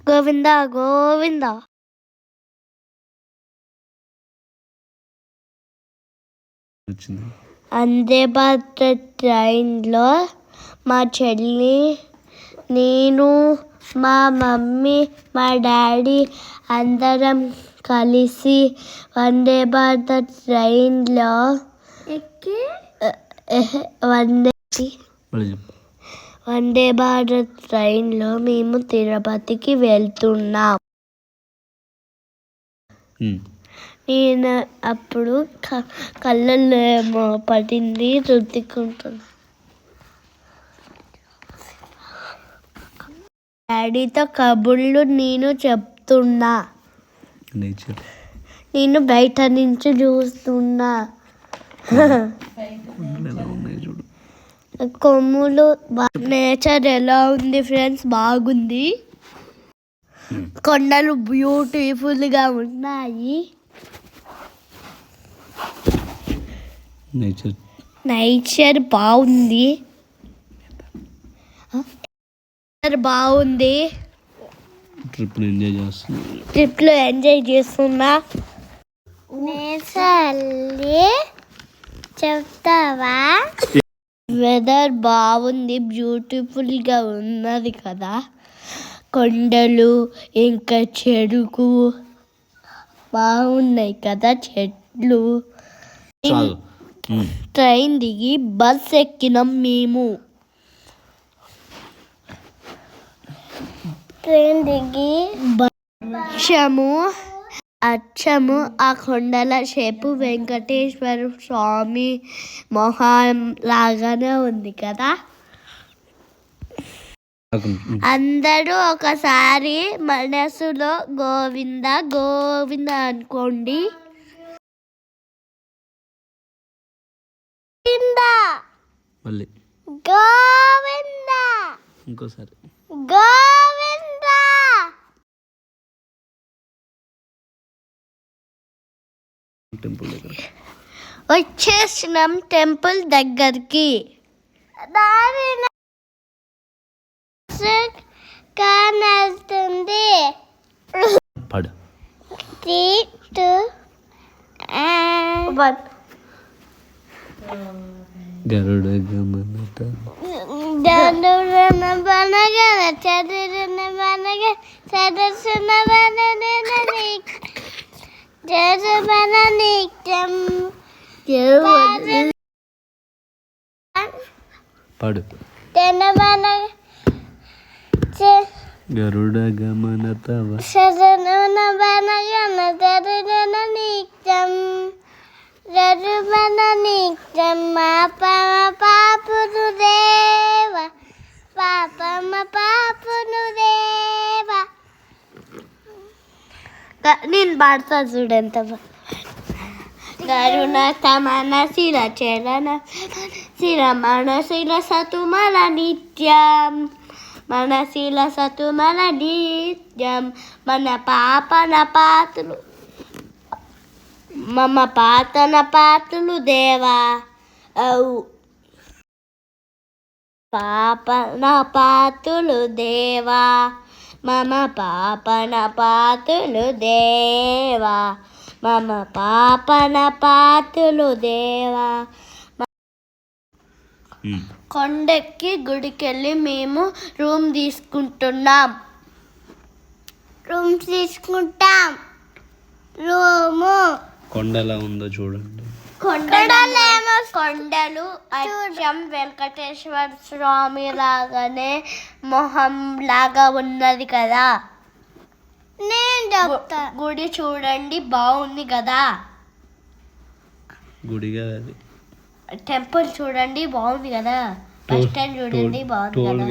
గోవింద గోవింద. వందే భారత్ ట్రైన్లో మా చెల్లి, నేను, మా మమ్మీ, మా డాడీ అందరం కలిసి వందే భారత్ ట్రైన్లో వందే భారత్ ట్రైన్లో మేము తిరుపతికి వెళ్తున్నాం. నేను అప్పుడు కళ్ళల్లో ఏమో పడింది, రుద్దుకుంటున్నా. డాడీతో కబుర్లు నేను చెప్తున్నా. నేను బయట నుంచి చూస్తున్నా. కొమ్ములు నేచర్ ఎలా ఉంది ఫ్రెండ్స్? బాగుంది. కొండలు బ్యూటిఫుల్గా ఉన్నాయి. నేచర్ బాగుంది. ట్రిప్లో ఎంజాయ్ చేస్తున్నా. చెప్తావా? వెదర్ బాగుంది, బ్యూటిఫుల్గా ఉన్నది కదా. కొండలు ఇంకా చెరుకు బాగున్నాయి కదా, చెట్లు. ట్రైన్ దిగి బస్ ఎక్కినాం మేము. అచ్చము ఆ కొండల షేపు వెంకటేశ్వర స్వామి మొహం లాగానే ఉంది కదా. అందరూ ఒకసారి మనసులో గోవింద గోవింద అనుకోండి. గోవింద ఇంకోసారి గోవింద. వచ్చేసినాం టెంపుల్ దగ్గరికి. కానొస్తుంది. గరుడ పాడు. గరుడ గమన తవ పాపును దేవ పాపమ పాపును దేవ. నేను పాడతా చూడంత. గరుణ తమన శిర చరణ శిర మనశిల సతుమల నిత్యం మనశిల సతుమల నిత్యం మన పాపన పాతులు మమ పాతన పాతులు దేవా. పాపన పాతులు దేవా మమ పాపన పాతులు దేవా మమ పాపన పాతులు దేవా. కొండెక్కి గుడికెళ్ళి మేము రూమ్ తీసుకుంటాం. రూము కొండలా ఉందో చూడండి. కొండలు అచ్చం వెంకటేశ్వర స్వామి లాగానే మొహం లాగా ఉన్నది కదా. గుడి చూడండి బాగుంది కదా. గుడి కాదు, టెంపుల్ చూడండి బాగుంది కదా. బస్ స్టాండ్ చూడండి బాగుంది కదా.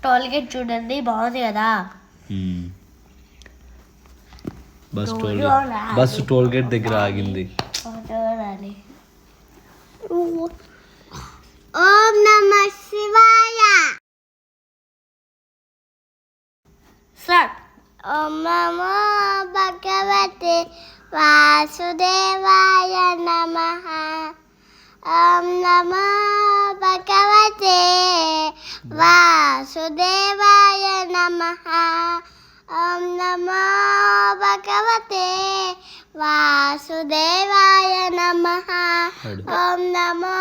టోల్ గేట్ చూడండి బాగుంది కదా. బస్ టోల్ గేట్ దగ్గర ఆగింది. ఓం నమః శివాయ. ఓం నమో భగవతే వాసుదేవాయ నమః. ఓం నమో భగవతే వాసుదేవాయ నమః. ఓం నమో భగవతే వాసుదేవాయ నమః. ఓం నమో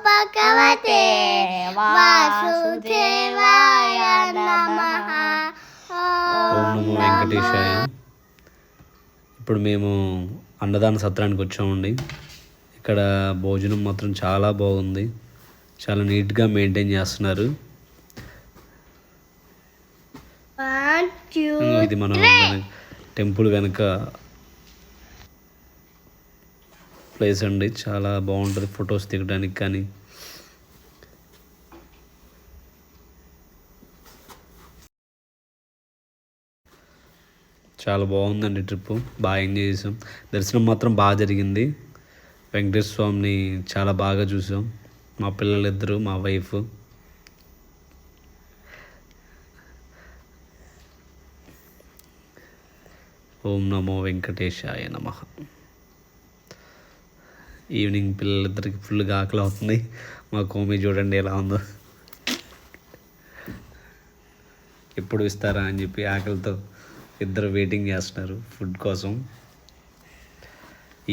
భగవతే వాసుదేవాయ నమః. ఓం నమో వెంకటేశాయ. ఇప్పుడు మేము అన్నదాన సత్రానికి వచ్చామండి. ఇక్కడ భోజనం మాత్రం చాలా బాగుంది, చాలా నీట్గా మెయింటైన్ చేస్తున్నారు. ఇది మన టెంపుల్ వెనక ప్లేస్ అండి. చాలా బాగుంటుంది ఫొటోస్ దిగడానికి కానీ. చాలా బాగుందండి ట్రిప్, బాగా ఎంజాయ్ చేసాం. దర్శనం మాత్రం బాగా జరిగింది. వెంకటేశ్వర స్వామిని చాలా బాగా చూసాం. మా పిల్లలిద్దరూ, మా వైఫ్. ఓం నమో వెంకటేశాయ నమః. ఈవినింగ్ పిల్లలిద్దరికి ఫుల్గా ఆకలి అవుతుంది. మా కోమి చూడండి ఎలా ఉందో, ఎప్పుడు ఇస్తారా అని చెప్పి ఆకలితో ఇద్దరు వెయిటింగ్ చేస్తున్నారు ఫుడ్ కోసం.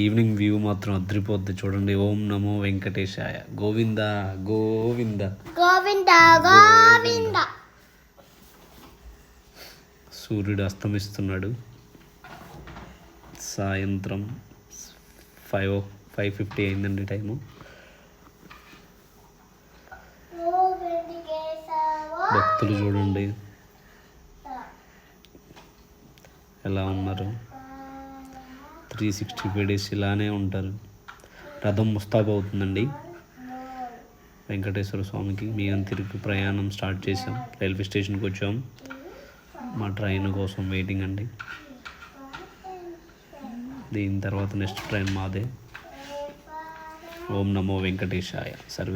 ఈవినింగ్ వ్యూ మాత్రం అద్రిపోద్ది చూడండి. ఓం నమో వెంకటేశాయ. గోవింద గోవింద గోవింద గోవింద. సూర్యుడు అస్తమిస్తున్నాడు. సాయంత్రం 5:50 అయిందండి టైము. భక్తులు చూడండి ఎలా ఉన్నారు. 365 days ఇలానే ఉంటారు. రథం ముస్తాబు అవుతుందండి వెంకటేశ్వర స్వామికి. మేము తిరిగి ప్రయాణం స్టార్ట్ చేసాం. రైల్వే స్టేషన్కి వచ్చాం. మా ట్రైన్ కోసం వెయిటింగ్ అండి. దీని తర్వాత నెక్స్ట్ ట్రైన్ మాదే. ఓం నమో వెంకటేశాయ. సర్వే